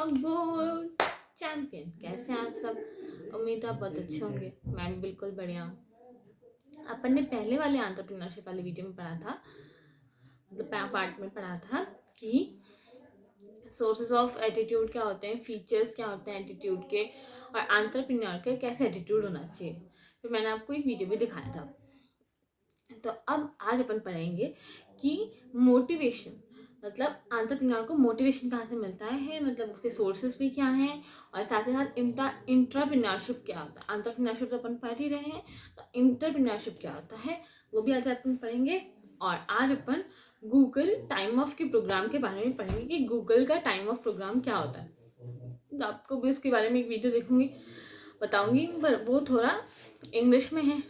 Chalkboard champion. कैसे हैं आप सब? उम्मीद है आप बहुत अच्छे होंगे। मैं भी बिल्कुल बढ़िया हूँ। अपन ने पहले वाले एंटरप्रेन्योरशिप वाले वीडियो में पढ़ा था, मतलब पार्ट में पढ़ा था कि सोर्सेज ऑफ एटीट्यूड क्या होते हैं, फीचर्स क्या होते हैं एटीट्यूड के, और एंटरप्रेन्योर का कैसे एटीट्यूड होना चाहिए। फिर मैंने आपको एक वीडियो भी दिखाया था। तो अब आज अपन पढ़ेंगे कि मोटिवेशन, मतलब एंटरप्रेन्योर को मोटिवेशन कहाँ से मिलता है, मतलब उसके सोर्सेज भी क्या हैं, और साथ ही साथ इंट्राप्रेन्योरशिप क्या होता है। एंटरप्रेन्योरशिप तो अपन पढ़ ही रहे हैं, तो इंटरप्रेन्योरशिप क्या होता है वो भी आज अपन पढ़ेंगे। और आज अपन गूगल टाइम ऑफ के प्रोग्राम के बारे में पढ़ेंगे कि गूगल का टाइम ऑफ प्रोग्राम क्या होता है। तो आपको भी उसके बारे में एक वीडियो देखूंगी, बताऊंगी, पर वो थोड़ा इंग्लिश में है।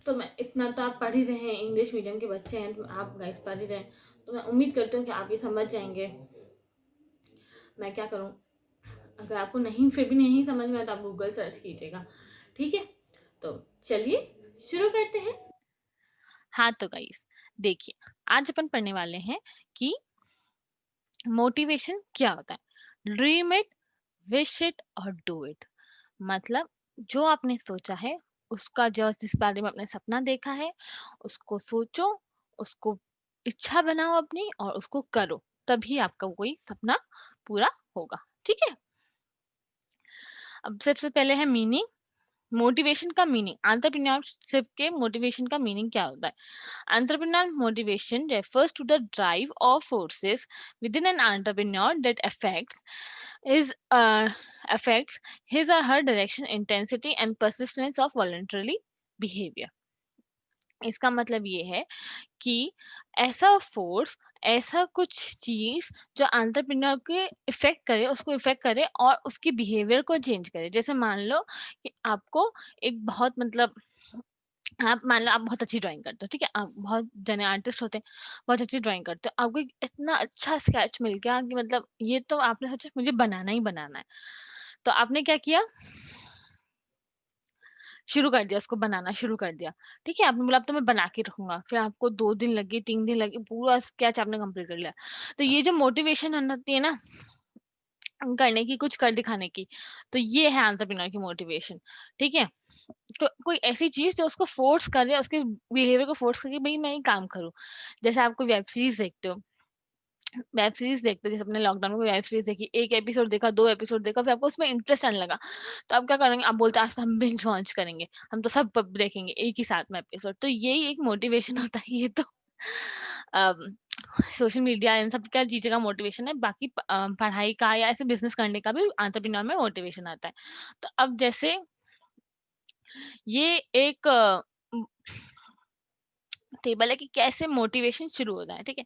तो मैं इतना तो आप पढ़ ही रहे हैं, इंग्लिश मीडियम के बच्चे हैं, तो आप गाइस पढ़ ही रहे हैं, तो मैं उम्मीद करती हूँ कि आप ये समझ जाएंगे। मैं क्या करूँ, अगर आपको नहीं फिर भी नहीं समझ में आया तो आप गूगल सर्च कीजिएगा, ठीक है? तो चलिए शुरू करते हैं। हाँ तो गाइस देखिए, आज अपन पढ़ने वाले हैं कि मोटिवेशन क्या होता है। ड्रीम इट, विश इट और डू इट। मतलब जो आपने सोचा है, उसका जो जिस बारे में आपने सपना देखा है, उसको सोचो, उसको इच्छा बनाओ अपनी और उसको करो, तभी आपका कोई सपना पूरा होगा। ठीक है। अब सबसे पहले है मीनिंग। मोटिवेशन का मीनिंग, एंटरप्रेन्योरशिप के मोटिवेशन का मीनिंग क्या होता है। Entrepreneur motivation refers to the drive or forces within an entrepreneur that affects his or her direction, intensity and persistence of voluntary behavior. इसका मतलब ये है कि ऐसा फोर्स, ऐसा कुछ चीज जो एंटरप्रेन्योर के इफेक्ट करे, उसको इफेक्ट करे और उसकी बिहेवियर को चेंज करे। जैसे मान लो कि आपको एक बहुत मतलब आप मान लो आप बहुत अच्छी ड्राइंग करते हो, ठीक है, आप बहुत जने आर्टिस्ट होते हैं, बहुत अच्छी ड्राइंग करते हो, आपको एक इतना अच्छा स्केच मिल गया कि मतलब ये तो आपने सोचा मुझे बनाना ही बनाना है। तो आपने क्या किया, शुरू कर दिया, उसको बनाना शुरू कर दिया। ठीक है, आपने बोला अब तो मैं बना के रखूंगा, फिर आपको 2 दिन लगे, 3 दिन लगे, पूरा स्केच आपने कंप्लीट कर लिया। तो ये जो मोटिवेशन होती है ना करने की, कुछ कर दिखाने की, तो ये है एंटरप्रेन्योर की मोटिवेशन। ठीक है। तो कोई ऐसी चीज जो उसको फोर्स करे, उसके बिहेवियर को फोर्स करे, भाई मैं ये काम करूं। जैसे आप कोई वेब सीरीज देखते हो, वेब सीरीज देखते हो, जैसे अपने लॉकडाउन में कोई वेब सीरीज देखी, एक एपिसोड देखा, 2 एपिसोड देखा, फिर आपको उसमें इंटरेस्ट आने लगा, तो आप क्या करेंगे, आप बोलते हैं आज तो हम बिंज वॉच करेंगे, हम तो सब देखेंगे एक ही साथ में एपिसोड। तो यही एक मोटिवेशन होता है। ये तो सोशल मीडिया इन सब क्या चीजें का मोटिवेशन है। बाकी पढ़ाई का या ऐसे बिजनेस करने का भी एंटरप्रेन्योर में मोटिवेशन आता है। तो अब जैसे ये एक टेबल है कि कैसे मोटिवेशन शुरू होता है। ठीक है,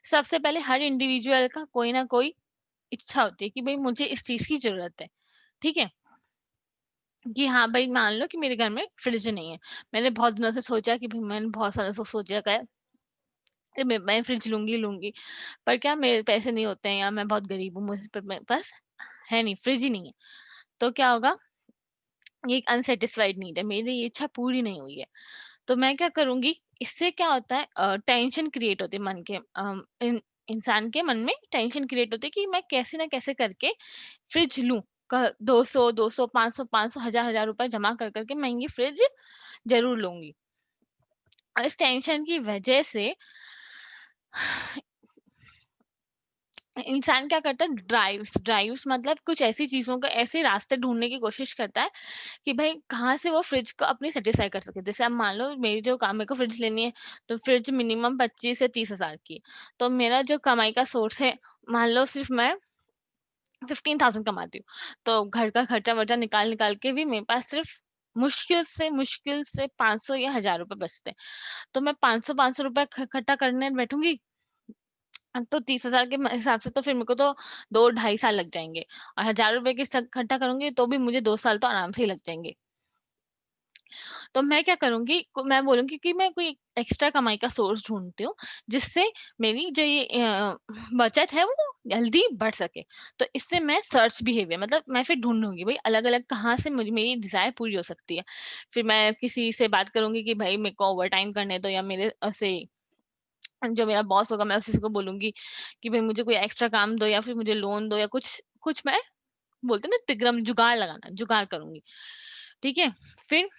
सबसे पहले हर इंडिविजुअल का कोई ना कोई इच्छा होती है कि भाई मुझे इस चीज की जरूरत है। ठीक है, कि हाँ भाई मान लो कि मेरे घर में फ्रिज नहीं है, मैंने बहुत दिनों से सोचा कि भाई मैंने बहुत सालों से सोच रखा है कि मैं फ्रिज लूंगी लूंगी, पर क्या मेरे पैसे नहीं होते हैं या मैं बहुत गरीब हूँ, मुझे मेरे पास है नहीं, फ्रिज ही नहीं है। तो क्या होगा, ये एक अनसेटिस्फाइड नीड है, मेरी ये इच्छा पूरी नहीं हुई है। तो मैं क्या करूंगी, इससे क्या होता है, टेंशन क्रिएट होती है मन के, इंसान के मन में टेंशन क्रिएट होती है कि मैं कैसे ना कैसे करके फ्रिज लूं। 200 200 500 500 हजार हजार रुपए जमा कर करके मैं ये फ्रिज जरूर लूंगी। और इस टेंशन की वजह से इंसान क्या करता है, ड्राइव्स ड्राइव्स मतलब कुछ ऐसी चीजों का, ऐसे रास्ते ढूंढने की कोशिश करता है कि भाई कहाँ से वो फ्रिज को अपनी सेटिस्फाई कर सके। जैसे अब मान लो मेरी जो काम, मेरे को फ्रिज लेनी है, तो फ्रिज मिनिमम 25 से 30 हजार की है। तो मेरा जो कमाई का सोर्स है, मान लो सिर्फ मैं 15,000 कमाती हूँ, तो घर का खर्चा वर्चा निकाल निकाल के भी मेरे पास सिर्फ मुश्किल से 500 या 1000 रुपए बचते हैं। तो मैं 500 इकट्ठा करने बैठूंगी, तो 30,000 के हिसाब से तो फिर मेरे को तो 2 ढाई साल लग जाएंगे, और 1000 रुपए की इकट्ठा करूंगी तो भी मुझे 2 साल तो आराम से ही लग जाएंगे। तो मैं क्या करूंगी, मैं बोलूंगी कि मैं कोई एक्स्ट्रा कमाई का सोर्स ढूंढती हूँ, जिससे मेरी जो ये बचत है वो जल्दी बढ़ सके। तो इससे मैं सर्च बिहेवियर, मतलब मैं फिर ढूंढूंगी भाई अलग अलग कहाँ से मुझे मेरी डिजायर पूरी हो सकती है। फिर मैं किसी से बात करूंगी कि भाई मेरे को ओवर टाइम करने दो, या मेरे से जो मेरा बॉस होगा मैं उसी को बोलूंगी कि भाई मुझे कोई एक्स्ट्रा काम दो, या फिर मुझे लोन दो, या कुछ कुछ मैं बोलते हैं ना तिगड़म जुगाड़ लगाना, जुगाड़ करूँगी, ठीक है? फिर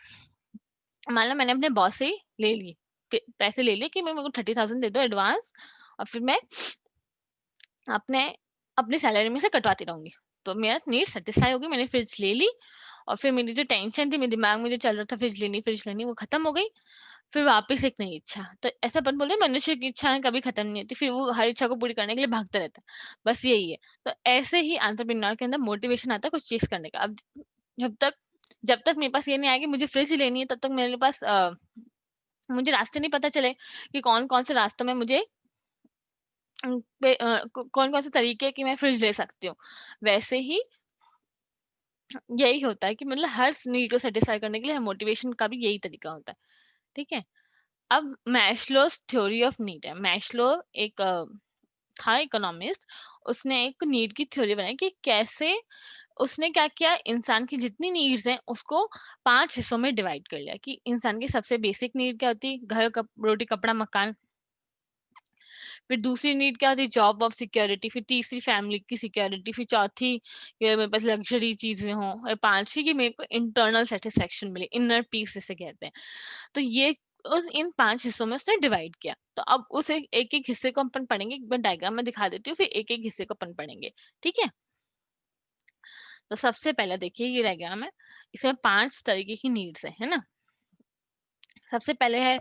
मान लो मैंने अपने बॉस से ही ले ली, पैसे ले लिए कि मैं मेरे को 30,000 दे दो एडवांस, और फिर मैं अपने अपनी सैलरी में से कटवाती रहूंगी। तो मेरा नीड सेटिस्फाई होगी, मैंने फ्रिज ले ली, और फिर मेरी जो टेंशन थी मेरे दिमाग में जो चल रहा था फ्रिज लेनी वो खत्म हो गई। फिर वापस एक नई इच्छा। तो ऐसा अपन बोलते हैं मनुष्य की इच्छाएं कभी खत्म नहीं होती, फिर वो हर इच्छा को पूरी करने के लिए भागता रहता है, बस यही है। तो ऐसे ही एंटरप्रेन्योर के अंदर मोटिवेशन आता है कुछ चीज करने का। अब जब तक जब तक मेरे पास ये नहीं आएगी मुझे फ्रिज लेनी है, तब तक मेरे पास मुझे रास्ते नहीं पता चले कि कौन कौन से रास्तों में मुझे कौन कौन से तरीके हैं कि मैं फ्रिज ले सकती हूँ। वैसे ही यही होता है कि मतलब हर नीड को सेटिस्फाई करने के लिए मोटिवेशन का भी यही तरीका होता है, ठीक है? अब मैस्लोस थ्योरी ऑफ नीड है। मैस्लो एक था इकोनॉमिस्ट, उसने एक नीड की थ्योरी बनाई कि कैसे उसने क्या किया, इंसान की जितनी नीड्स हैं उसको 5 हिस्सों में डिवाइड कर लिया। कि इंसान की सबसे बेसिक नीड क्या होती है, घर, रोटी, कपड़ा, मकान। फिर दूसरी नीड क्या होती है, जॉब ऑफ सिक्योरिटी। फिर तीसरी फैमिली की सिक्योरिटी। फिर चौथी ये मेरे पास लग्जरी चीजें हों। और पांचवी की मेरे को इंटरनल सेटिस्फेक्शन मिले, इनर पीस जिसे कहते हैं। तो ये इन 5 हिस्सों में उसने डिवाइड किया। तो अब उस एक एक हिस्से को अपन पढ़ेंगे, एक बार डायग्राम में दिखा देती हूँ, फिर एक एक हिस्से को अपन पढ़ेंगे, ठीक है? तो सबसे पहले देखिए ये डायग्राम है, इसमें 5 तरीके की नीड्स है ना। सबसे पहले है,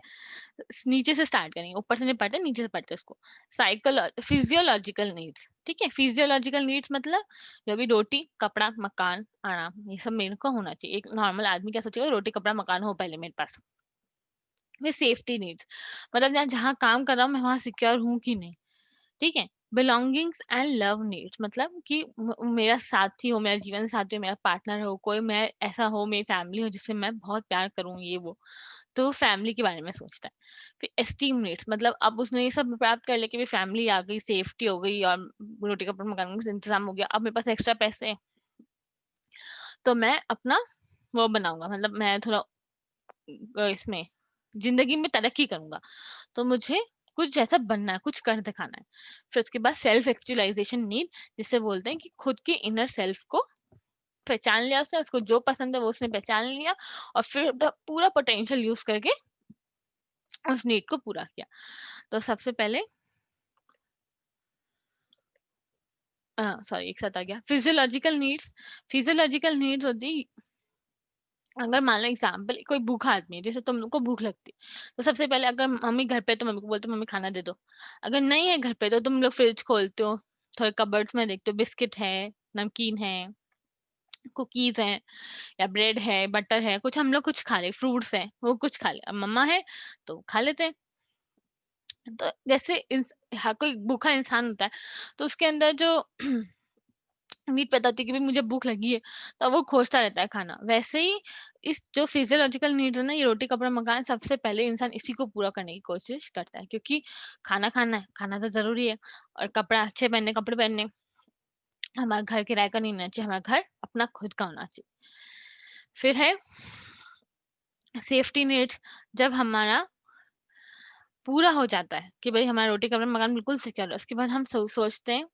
नीचे से स्टार्ट करेंगे, ऊपर से नहीं पढ़ते, नीचे से पढ़ते उसको। साइकोल फिजियोलॉजिकल नीड्स, ठीक है? फिजियोलॉजिकल नीड्स मतलब जो भी रोटी, कपड़ा, मकान, आराम, ये सब मेरे को होना चाहिए। एक नॉर्मल आदमी क्या सोचेगा, रोटी, कपड़ा, मकान हो पहले मेरे पास। फिर सेफ्टी नीड्स, मतलब मैं जहाँ काम कर रहा हूँ मैं वहां सिक्योर हूँ कि नहीं, ठीक है? बिलोंगिंग्स एंड लव नीड्स, मतलब कि मेरा साथी हो, मेरा जीवन साथी हो, मेरा पार्टनर हो, कोई मैं ऐसा हो, मेरी फैमिली हो जिससे मैं बहुत प्यार करूँ, ये वो। तो फैमिली के बारे में सोचता है। फिर एस्टीम नीड्स, मतलब अब उसने ये सब प्राप्त कर लिया कि फैमिली आ गई, सेफ्टी हो गई, और रोटी कपड़ा मकान का इंतजाम हो गया, अब मेरे पास एक्स्ट्रा पैसे हैं, तो मैं अपना वो बनाऊंगा, मतलब मैं थोड़ा इसमें जिंदगी में तरक्की करूंगा, तो मुझे कुछ जैसा बनना है, कुछ कर दिखाना है। फिर उसके बाद सेल्फ एक्चुअलाइजेशन नीड, जिसे बोलते हैं कि खुद के इनर सेल्फ को पहचान लिया उसने, उसको जो पसंद है वो उसने पहचान लिया, और फिर पूरा पोटेंशियल यूज करके उस नीड को पूरा किया। तो सबसे पहले सॉरी एक साथ आ गया, फिजियोलॉजिकल नीड्स। फिजियोलॉजिकल नीड्स होती, अगर मान लो एग्जाम्पल कोई भूखा आदमी है, जैसे तुम लोग को भूख लगती है, तो सबसे पहले अगर मम्मी घर पे है, तो मम्मी को बोलते हो मम्मी खाना दे दो। अगर नहीं है घर पे तो तुम लोग फ्रिज खोलते हो, थोड़े कबर्ड्स में देखते हो, बिस्किट है, नमकीन है, कुकीज है, या ब्रेड है, बटर है, कुछ हम लोग कुछ खा ले, फ्रूट्स है वो कुछ खा ले, अब मम्मा है तो खा लेते हैं। तो जैसे हर कोई भूखा इंसान होता है, तो उसके अंदर जो नीड पैदा होती है कि भाई मुझे भूख लगी है, तो वो खोजता रहता है खाना। वैसे ही इस जो फिजियोलॉजिकल नीड्स है ना, ये रोटी, कपड़ा, मकान, सबसे पहले इंसान इसी को पूरा करने की कोशिश करता है, क्योंकि खाना खाना है, खाना तो जरूरी है, और कपड़ा अच्छे पहनने, कपड़े पहनने, हमारा घर किराए का नहीं होना चाहिए, हमारा घर अपना खुद का होना चाहिए। फिर है सेफ्टी नीड्स, जब हमारा पूरा हो जाता है कि भाई हमारा रोटी, कपड़ा, मकान बिल्कुल सिक्योर है, उसके बाद हम सोचते हैं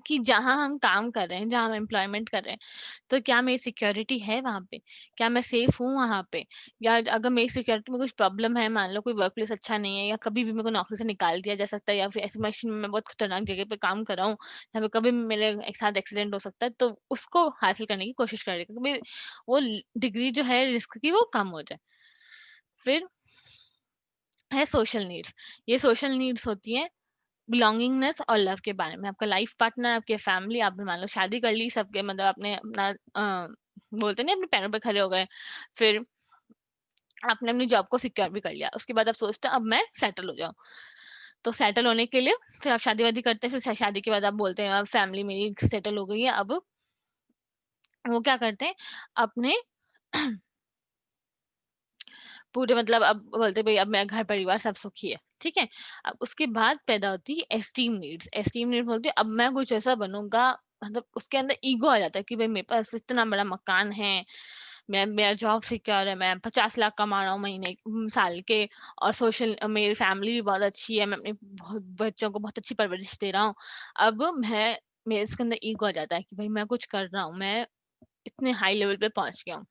कि जहाँ हम काम कर रहे हैं, जहाँ हम एम्प्लॉयमेंट कर रहे हैं, तो क्या मेरी सिक्योरिटी है वहां पे, क्या मैं सेफ हूँ वहां पे, या अगर मेरी सिक्योरिटी में कुछ प्रॉब्लम है, मान लो कोई वर्क प्लेस अच्छा नहीं है, या कभी भी मेरे को नौकरी से निकाल दिया जा सकता है, या फिर ऐसी मशीन में मैं बहुत खतरनाक जगह पे काम कर रहा हूँ जहाँ पे कभी भी मेरे एक साथ एक्सीडेंट हो सकता है, तो उसको हासिल करने की कोशिश करेगा, क्योंकि वो डिग्री जो है रिस्क की वो कम हो जाए। फिर है सोशल नीड्स। ये सोशल नीड्स होती है बिलोंगिंगनेस और लव के बारे में। आपका लाइफ पार्टनर, आपके फैमिली, आपने मान लो शादी कर ली, सबके मतलब आपने अपना बोलते नहीं अपने पैरों पे खड़े हो गए, फिर आपने अपनी जॉब को सिक्योर भी कर लिया, उसके बाद आप सोचते हैं अब मैं सेटल हो जाऊं। तो सेटल होने के लिए फिर आप शादी वादी करते हैं, फिर शादी के बाद आप बोलते हैं अब फैमिली मेरी सेटल हो गई है, अब वो क्या करते हैं, अपने पूरे मतलब अब बोलते भाई अब मेरा घर परिवार सब सुखी है, ठीक है? अब उसके बाद पैदा होती है एस्टीम नीड्स। एस्टीम नीड बोलती है अब मैं कुछ ऐसा बनूंगा, मतलब उसके अंदर ईगो आ जाता है कि भाई मेरे पास इतना बड़ा मकान है, मैं मेरा जॉब सिक्योर है, मैं 50 लाख कमा रहा हूँ महीने साल के, और सोशल मेरी फैमिली भी बहुत अच्छी है, मैं अपने बहुत बच्चों को बहुत अच्छी परवरिश दे रहा हूँ। अब मैं मेरे इसके अंदर ईगो आ जाता है कि भाई मैं कुछ कर रहा हूँ, मैं इतने हाई लेवल पे पहुंच गया हूँ,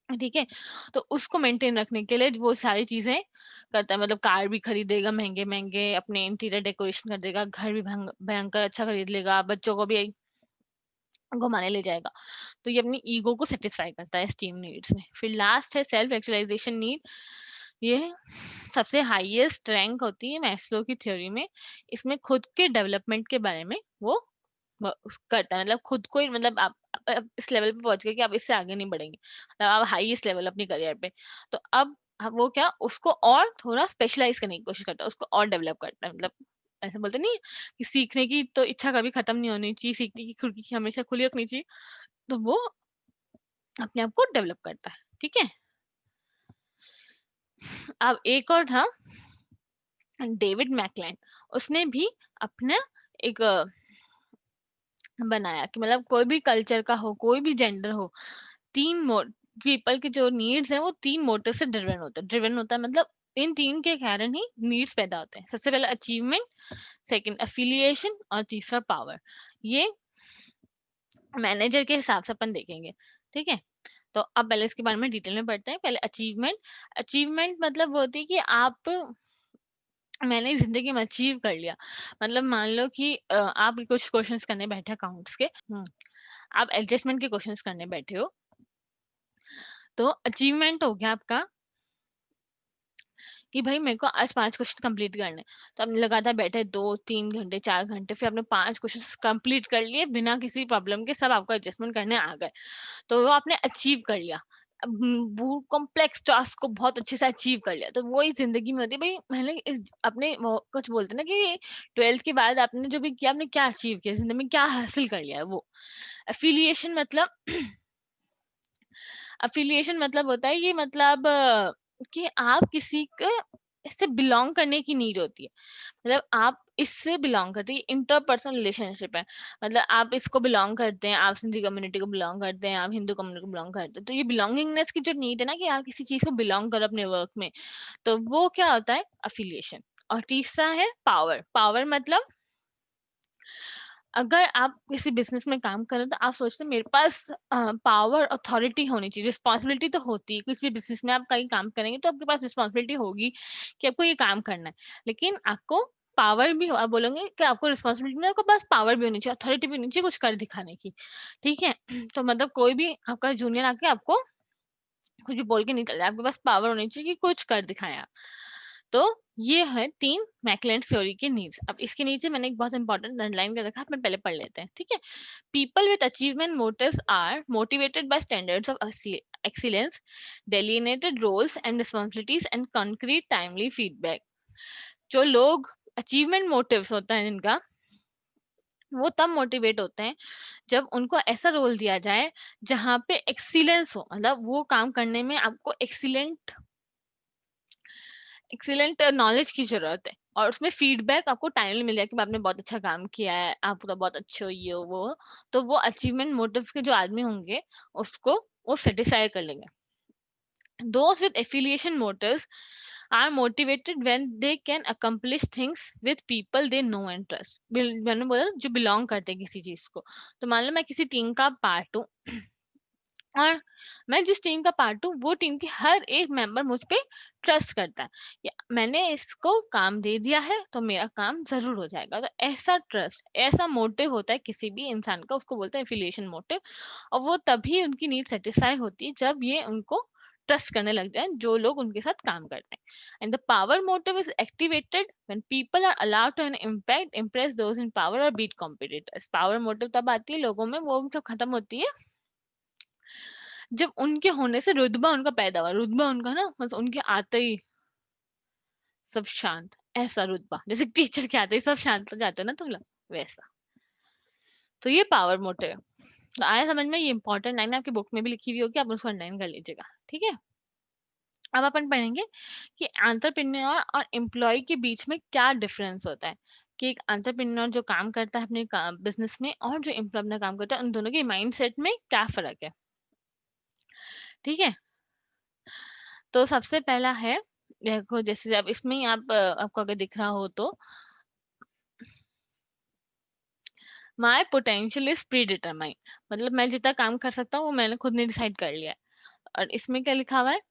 ठीक है। तो उसको मेंटेन रखने के लिए वो सारी चीजें करता है, मतलब कार भी खरीदेगा महंगे महंगे, अपने इंटीरियर डेकोरेशन कर देगा, घर भी भयंकर अच्छा खरीद लेगा, बच्चों को भी घुमाने ले जाएगा। तो ये अपनी ईगो को सेटिस्फाई करता है स्टीम नीड्स में। फिर लास्ट है सेल्फ एक्चुअलाइजेशन नीड। ये सबसे हाईएस्ट रैंक होती है मैस्लो की थ्योरी में। इसमें खुद के डेवलपमेंट के बारे में वो करता है, मतलब खुद को ही, मतलब आप इस लेवल पे पहुंच गए कि आप इससे आगे नहीं बढ़ेंगे, मतलब आप हाईएस्ट लेवल अपनी करियर पे। तो अब वो क्या, उसको और थोड़ा स्पेशलाइज करने की कोशिश करता है, उसको और डेवलप करता है। मतलब ऐसे बोलते नहीं है कि सीखने की तो इच्छा कभी खत्म नहीं होनी चाहिए, सीखने की खिड़की हमेशा खुली रखनी चाहिए। तो वो अपने आप को डेवलप करता है, ठीक है। अब एक और था डेविड मैकलैंड। उसने भी अपना एक बनाया कि मतलब कोई भी कल्चर का हो, कोई भी जेंडर हो, तीन पीपल की जो नीड्स है वो तीन मोटिव से ड्रिवन होता है, मतलब इन तीन के कारण ही नीड्स पैदा होते हैं। सबसे पहले अचीवमेंट, सेकंड एफिलिएशन, और तीसरा पावर। ये मैनेजर के हिसाब से अपन देखेंगे, ठीक है। तो अब पहले इसके बारे में डिटेल में पढ़ते हैं। पहले अचीवमेंट। अचीवमेंट मतलब वो होती है कि आप, मैंने जिंदगी में अचीव कर लिया। मतलब मान लो कि आप कुछ क्वेश्चंस करने बैठे अकाउंट्स के, आप एडजस्टमेंट के क्वेश्चंस करने बैठे हो, तो अचीवमेंट हो गया आपका कि भाई मेरे को आज 5 क्वेश्चन कंप्लीट करने हैं। तो आपने लगातार बैठे 2 3 घंटे 4 घंटे, फिर आपने 5 क्वेश्चन कंप्लीट कर लिए बिना किसी प्रॉब्लम के, सब आपको एडजस्टमेंट करने आ गए। तो वो आपने अचीव कर लिया। वो कॉम्प्लेक्स टास्क को बहुत अच्छे से अचीव कर लिया। तो वही जिंदगी में होती है भाई, मैंने इस अपने कुछ बोलते हैं ना कि 12th के बाद आपने जो भी किया, आपने क्या अचीव किया जिंदगी में, क्या हासिल कर लिया है वो। एफिलिएशन मतलब अफिलिएशन मतलब होता है ये, मतलब कि आप किसी के इससे बिलोंग करने की नीड होती है। मतलब आप इससे बिलोंग करते हैं, इंटरपर्सनल रिलेशनशिप है। मतलब आप इसको बिलोंग करते हैं, आप सिंधी कम्युनिटी को बिलोंग करते हैं, आप हिंदू कम्युनिटी को बिलोंग करते हैं, तो ये बिलोंगिंगनेस की जो नीड है ना, कि आप किसी चीज को बिलोंग करो अपने वर्क में, तो वो क्या होता है, अफिलिएशन। और तीसरा है पावर। पावर मतलब अगर आप किसी बिजनेस में काम कर रहे हो, तो आप सोचते हैं मेरे पास पावर अथॉरिटी होनी चाहिए। रिस्पॉन्सिबिलिटी तो होती है, किसी भी बिजनेस में आप कहीं काम करेंगे तो आपके पास रिस्पॉन्सिबिलिटी होगी कि आपको ये काम करना है, लेकिन आपको पावर भी आप बोलोगे कि आपको रिस्पॉन्सिबिलिटी में, आपके पास पावर भी होनी चाहिए, अथॉरिटी भी होनी चाहिए कुछ कर दिखाने की, ठीक है। तो मतलब कोई भी आपका जूनियर आके आपको कुछ भी बोल के नहीं चल रहा है, आपके पास पावर होनी चाहिए कि कुछ कर दिखाएं आप। तो ये है 3 मैकलेंड थ्योरी के नीड्स। अब इसके नीचे मैंने एक बहुत इंपॉर्टेंट अंडरलाइन कर रखा है, अपन पहले पढ़ लेते हैं, ठीक है। People with achievement motives are motivated by standards of excellence, delineated roles and responsibilities and concrete timely feedback। जो लोग अचीवमेंट मोटिव्स होता है इनका, वो तब मोटिवेट होते हैं जब उनको ऐसा रोल दिया जाए जहाँ पे एक्सीलेंस हो, मतलब वो काम करने में आपको एक्सीलेंट एक्सीलेंट नॉलेज की जरूरत है, और उसमें फीडबैक आपको टाइमली मिल जाए कि आपने बहुत अच्छा काम किया है, आप तो बहुत अच्छे हो, ये हो, वो हो। तो वो अचीवमेंट मोटिव के जो आदमी होंगे, उसको वो सेटिस्फाई कर लेंगे। Those with affiliation motives are motivated when they can accomplish things with people they know and trust। मैंने बोला जो बिलोंग करते हैं किसी चीज को। तो मान लो मैं किसी टीम का पार्ट हूँ, और मैं जिस टीम का पार्ट हूँ वो टीम की हर एक मेंबर मुझ पे ट्रस्ट करता है, या मैंने इसको काम दे दिया है तो मेरा काम जरूर हो जाएगा। तो ऐसा ट्रस्ट, ऐसा मोटिव होता है किसी भी इंसान का, उसको बोलते हैं एफिलिएशन मोटिव। और वो तभी उनकी नीड सेटिस्फाई होती है जब ये उनको ट्रस्ट करने लग जाए जो लोग उनके साथ काम करते हैं। And the power motive is activated when people are allowed to an impact impress those in power or beat competitors. Power motive तब आती है लोगों में, वो उनको खत्म होती है जब उनके होने से रुतबा उनका पैदा हुआ। रुतबा उनका ना, मतलब उनके आते ही सब शांत, ऐसा रुतबा, जैसे टीचर के आते ही सब शांत हो जाते हो ना तुम लोग, वैसा। तो ये पावर मोटिव है। तो आया समझ में, ये इंपॉर्टेंट लाइन आपकी बुक में भी लिखी हुई होगी, आप उसको अंडरलाइन कर लीजिएगा, ठीक है। अब अपन पढ़ेंगे कि एंटरप्रेन्योर और एम्प्लॉय के बीच में क्या डिफरेंस होता है। कि एक एंटरप्रेन्योर जो काम करता है अपने बिजनेस में, और जो एम्प्लॉय अपना काम करता है, उन दोनों के माइंडसेट में क्या फर्क है, ठीक है। तो सबसे पहला है, देखो जैसे अब इसमें ही आप आपको अगर दिख रहा हो तो माई पोटेंशियल इज प्री डिटरमाइंड, मतलब मैं जितना काम कर सकता हूँ वो मैंने खुद ने डिसाइड कर लिया है। और इसमें क्या लिखा हुआ है,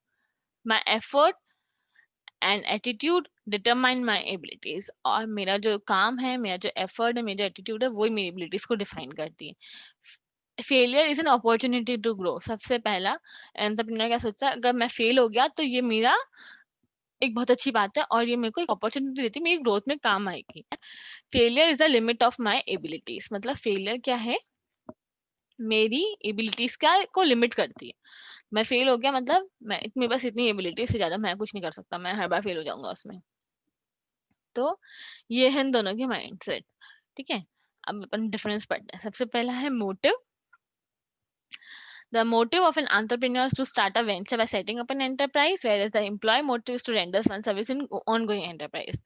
my effort and attitude determine my abilities, और मेरा जो काम है, मेरा जो एफर्ट है, मेरा जो एटीट्यूड है, वही मेरी एबिलिटीज को डिफाइन करती है। Failure is an opportunity to grow, सबसे पहला एंटरप्रेन्योर क्या सोचता है, अगर मैं फेल हो गया तो ये मेरा एक बहुत अच्छी बात है और ये मेरे को एक अपॉर्चुनिटी देती है, मेरी ग्रोथ में काम आएगी। Failure is the limit of my abilities, मतलब फेलियर क्या है, मेरी एबिलिटीज क्या को लिमिट करती है। मैं फेल हो गया मतलब मैं इतनी, बस इतनी एबिलिटी से ज्यादा मैं कुछ नहीं कर सकता, मैं हर बार फेल हो जाऊंगा उसमें। तो ये है इन दोनों की माइंडसेट। ठीक है, अब अपन डिफरेंस पढ़ते हैं। सबसे पहला है motive. The motive of an entrepreneur is to start a venture by setting up an enterprise, whereas the employee motive is to render one service in ongoing enterprise.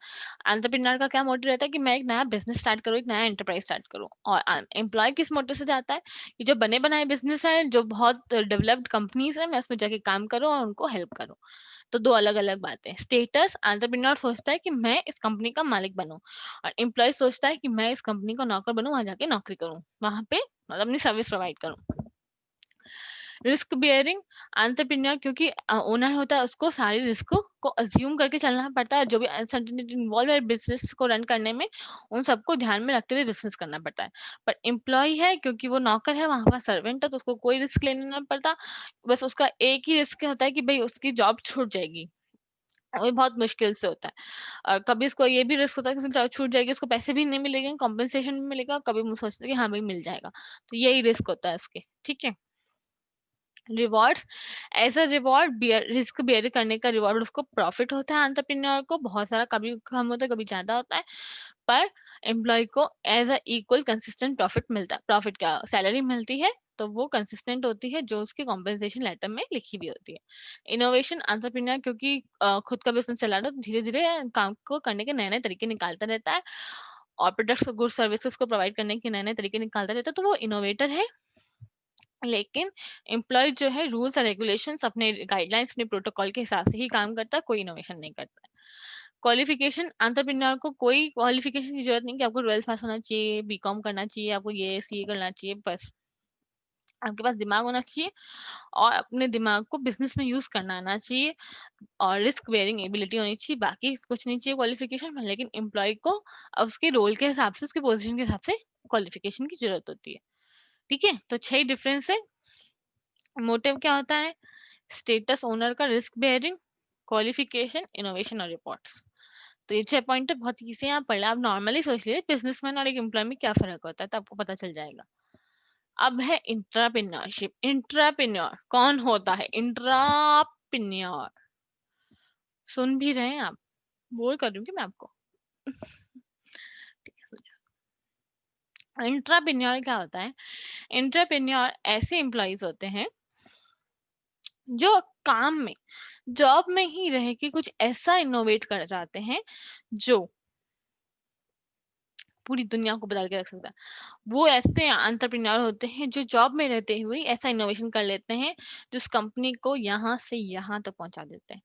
Entrepreneur का क्या मोटिव रहता है कि मैं एक नया बिजनेस स्टार्ट करूँ, एक नया एंटरप्राइज स्टार्ट करूँ। और एम्प्लॉय किस मोटिव से जाता है कि जो बने बनाए बिजनेस है, जो बहुत डेवलप्ड कंपनीज है, मैं उसमें जाके काम करूँ और उनको हेल्प करूँ। तो दो अलग अलग बातें। स्टेटस, एंटरप्रेन्योर सोचता है कि मैं इस कंपनी का मालिक बनूं, और एम्प्लॉय सोचता है कि मैं इस कंपनी का नौकर बनूं, वहां जाके नौकरी करूं, वहां पे मतलब अपनी सर्विस प्रोवाइड करूं। रिस्क बियरिंग, एंटरप्रेन्योर क्योंकि ओनर होता है, उसको सारी रिस्क को अज्यूम करके चलना पड़ता है, जो भी अनसर्टेनिटी इन्वॉल्व है बिजनेस को रन करने में, उन सबको ध्यान में रखते हुए बिजनेस करना पड़ता है। पर एम्प्लॉय है, क्योंकि वो नौकर है, वहां पर सर्वेंट है, तो उसको कोई रिस्क लेना नहीं पड़ता। बस उसका एक ही रिस्क होता है कि भाई उसकी जॉब छूट जाएगी, वो भी बहुत मुश्किल से होता है। और कभी इसको ये भी रिस्क होता है कि उसकी जॉब छूट जाएगी, उसको पैसे भी नहीं मिलेंगे, कॉम्पेंसेशन भी मिलेगा, कभी वो सोचते हैं कि हाँ भाई मिल जाएगा। तो यही रिस्क होता है इसके। ठीक है, rewards, as a reward risk bear करने का रिवॉर्ड उसको प्रॉफिट होता है, एंटरप्रेन्योर को बहुत सारा, कभी कम होता है कभी ज्यादा होता है, पर एम्प्लॉय को as a equal consistent profit मिलता है। प्रॉफिट क्या, सैलरी मिलती है, तो वो कंसिस्टेंट होती है, जो उसके कॉम्पेंसेशन लेटर में लिखी भी होती है। इनोवेशन, एंटरप्रेन्योर क्योंकि खुद का बिजनेस चला रहा है, धीरे धीरे काम को करने के नए नए तरीके निकालता रहता है, और प्रोडक्ट्स गुड सर्विसेज को प्रोवाइड करने के नए नए तरीके निकालता रहता है, तो वो इनोवेटर है। लेकिन एम्प्लॉय जो है रूल्स और रेगुलेशंस, अपने गाइडलाइंस, अपने प्रोटोकॉल के हिसाब से ही काम करता है, कोई इनोवेशन नहीं करता है। क्वालिफिकेशन, एंटरप्रेन्योर को कोई क्वालिफिकेशन की जरूरत नहीं कि आपको 12th पास होना चाहिए, बीकॉम करना चाहिए, आपको ये सीए करना चाहिए, बस आपके पास दिमाग होना चाहिए और अपने दिमाग को बिजनेस में यूज करना आना चाहिए, और रिस्क बेयरिंग एबिलिटी होनी चाहिए, बाकी कुछ नहीं चाहिए क्वालिफिकेशन में। लेकिन एम्प्लॉय को उसके रोल के हिसाब से, उसके पोजीशन के हिसाब से क्वालिफिकेशन की जरूरत होती है। ठीक है, तो 6 डिफरेंस है। मोटिव क्या होता है, स्टेटस ओनर का, रिस्क बेयरिंग, क्वालिफिकेशन, इनोवेशन और रिपोर्ट्स। तो ये 6 पॉइंट बहुत इजी हैं, आप पढ़ आप नॉर्मली सोच लीजिए बिजनेसमैन और एक एम्प्लॉय में क्या फर्क होता है, तो आपको पता चल जाएगा। अब है इंट्राप्रेन्योरशिप। इंट्राप्रेन्योर कौन होता है, इंट्राप्रेन्योर सुन भी रहे हैं आप, बोल कर रही हूँ कि मैं आपको इंट्राप्रेन्योर क्या होता है, इंट्राप्रेन्योर ऐसे एम्प्लॉयज होते हैं जो काम में, जॉब में ही रह के कुछ ऐसा इनोवेट कर जाते हैं जो पूरी दुनिया को बदल के रख सकता है। वो ऐसे एंटरप्रेन्योर होते हैं जो जॉब में रहते हुए ऐसा इनोवेशन कर लेते हैं जो उस कंपनी को यहाँ से यहाँ तक पहुंचा देते हैं।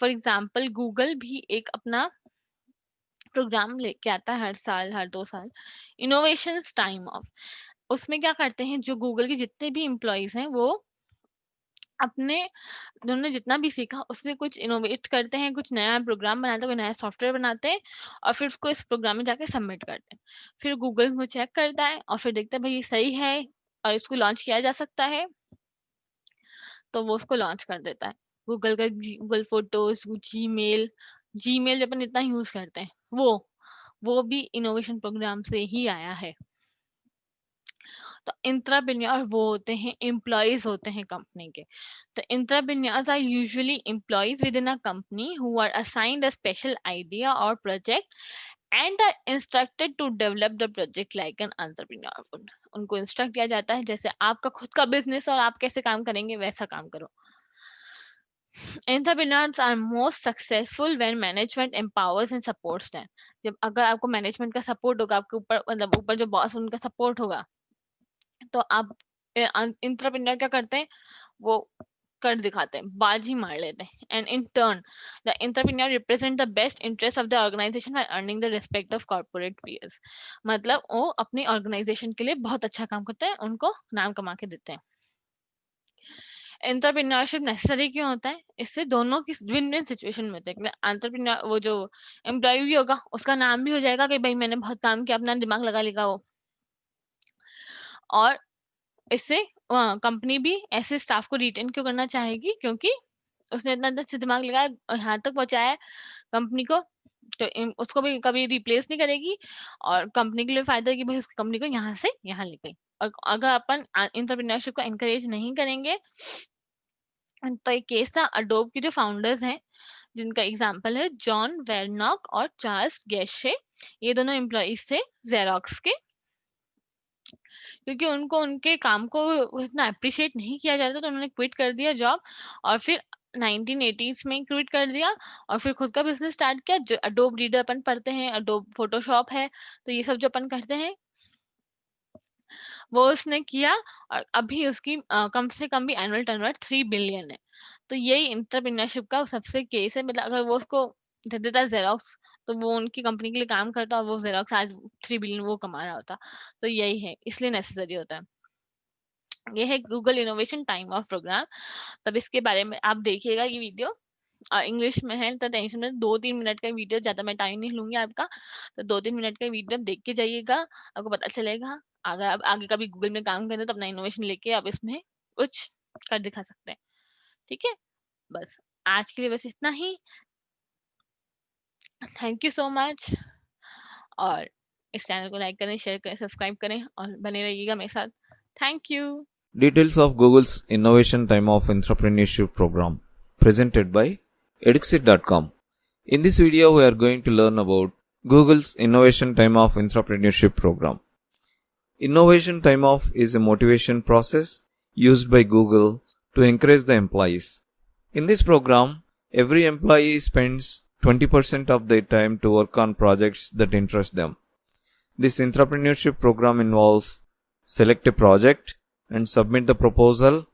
फॉर एग्जाम्पल गूगल भी एक अपना प्रोग्राम लेके आता है हर साल, हर 2 साल, इनोवेशन टाइम ऑफ। उसमें क्या करते हैं, जो गूगल के जितने भी एम्प्लॉयज हैं वो अपने, उन्होंने जितना भी सीखा उससे कुछ इनोवेट करते हैं, कुछ नया प्रोग्राम बनाते हैं, कोई नया सॉफ्टवेयर बनाते हैं, और फिर उसको इस प्रोग्राम में जाके सबमिट करते हैं। फिर गूगल को चेक करता है और फिर देखता है भाई ये सही है और इसको लॉन्च किया जा सकता है, तो वो उसको लॉन्च कर देता है। गूगल का गूगल फोटोज, जीमेल, जीमेल जब अपन इतना यूज करते हैं, वो भी इनोवेशन प्रोग्राम से ही आया है। तो इंट्राप्रेन्योर वो होते हैं, एम्प्लॉयज होते हैं कंपनी के। तो intrapreneurs are usually employees within a company who are assigned a special idea और project and are instructed to develop the project like an entrepreneur. उनको इंस्ट्रक्ट किया जाता है जैसे आपका खुद का बिजनेस और आप कैसे काम करेंगे वैसा काम करो। Entrepreneurs are most successful when management empowers and supports them. जब अगर आपको मैनेजमेंट का सपोर्ट होगा, आपके ऊपर मतलब ऊपर जो बॉस उनका सपोर्ट होगा, तो आप इंट्राप्रेन्योर क्या करते हैं, वो कर दिखाते हैं, बाजी मार लेते हैं. And in turn the entrepreneur represent the best interest of the organisation by earning the respect of corporate peers. मतलब वो अपनी ऑर्गेनाइजेशन के लिए बहुत अच्छा काम करते हैं, उनको नाम कमा के देते हैं. एंटरप्रेन्योरशिप नेसेसरी क्यों होता है? इससे दोनों की विन विन सिचुएशन में होता है. एंटरप्रेन्योर, वो जो एम्प्लॉय भी होगा उसका नाम भी हो जाएगा कि भाई मैंने बहुत काम किया, अपना दिमाग लगा लेगा वो. और इससे कंपनी भी ऐसे स्टाफ को रिटेन क्यों करना चाहेगी? क्योंकि उसने इतना अच्छा दिमाग लगाया और यहाँ तक पहुंचाया है कंपनी को, तो उसको भी कभी रिप्लेस नहीं करेगी. और कंपनी के लिए फायदा है कि भाई उस कंपनी को यहाँ से यहाँ ले गई. और अगर अपन एंटरप्रेन्योरशिप को एनकरेज नहीं करेंगे, तो एक केस था अडोब के जो फाउंडर्स हैं, जिनका एग्जांपल है जॉन वेरनॉक और चार्ल्स गेशे. ये दोनों एम्प्लॉइज थे जेरोक्स के. क्योंकि उनको उनके काम को इतना अप्रिशिएट नहीं किया जाता, तो उन्होंने क्विट कर दिया जॉब और फिर 1980s में क्विट कर दिया और फिर खुद का बिजनेस स्टार्ट किया. जो अडोब रीडर अपन पढ़ते हैं, अडोब फोटोशॉप है, तो ये सब जो अपन करते हैं वो उसने किया. और अभी उसकी कम से कम भी एनुअल टर्नओवर 3 बिलियन है. तो यही एंटरप्रेन्योरशिप का सबसे केस है. मतलब अगर वो उसको दे देता जेरोक्स, तो वो उनकी कंपनी के लिए काम करता और वो जेरोक्स आज 3 बिलियन वो कमा रहा होता. तो यही है, इसलिए नेसेसरी होता है. ये है Google innovation time off programme. तब इसके बारे में आप देखिएगा ये वीडियो. इंग्लिश में है तो टेंशन में, 2-3 मिनट का वीडियो, ज्यादा मैं टाइम नहीं लूंगी आपका. तो 2-3 मिनट का वीडियो देख के जाइएगा, आपको पता चलेगा. अगर आप आगे कभी गूगल में काम करें तो अपना इनोवेशन लेके आप इसमें कुछ कर दिखा सकते हैं. ठीक है, बस आज के लिए बस इतना ही. Thank you so much. और इस चैनल को लाइक करें, शेयर करें, सब्सक्राइब करें और बने रहिएगा मेरे साथ. Thank you. Details of Google's Innovation Time of Entrepreneurship Program, presented by Eduxit.com. In this video, we are going to learn about Google's Innovation Time of Entrepreneurship Program. Innovation Time Off is a motivation process used by Google to encourage the employees. In this program, every employee spends 20% of their time to work on projects that interest them. This entrepreneurship program involves select a project and submit the proposal,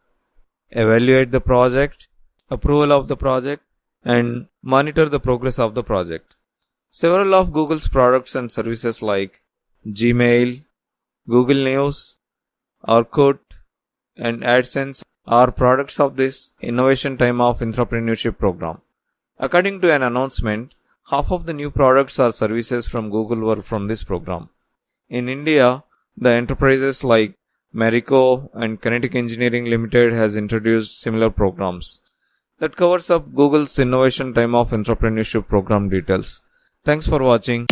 evaluate the project, approval of the project, and monitor the progress of the project. Several of Google's products and services like Gmail, Google News, Orkut, and AdSense are products of this Innovation Time of Entrepreneurship program. According to an announcement, half of the new products or services from Google were from this program. In India, the enterprises like Marico and Kinetic Engineering Limited has introduced similar programs. That covers up Google's Innovation Time of Entrepreneurship program details. Thanks for watching.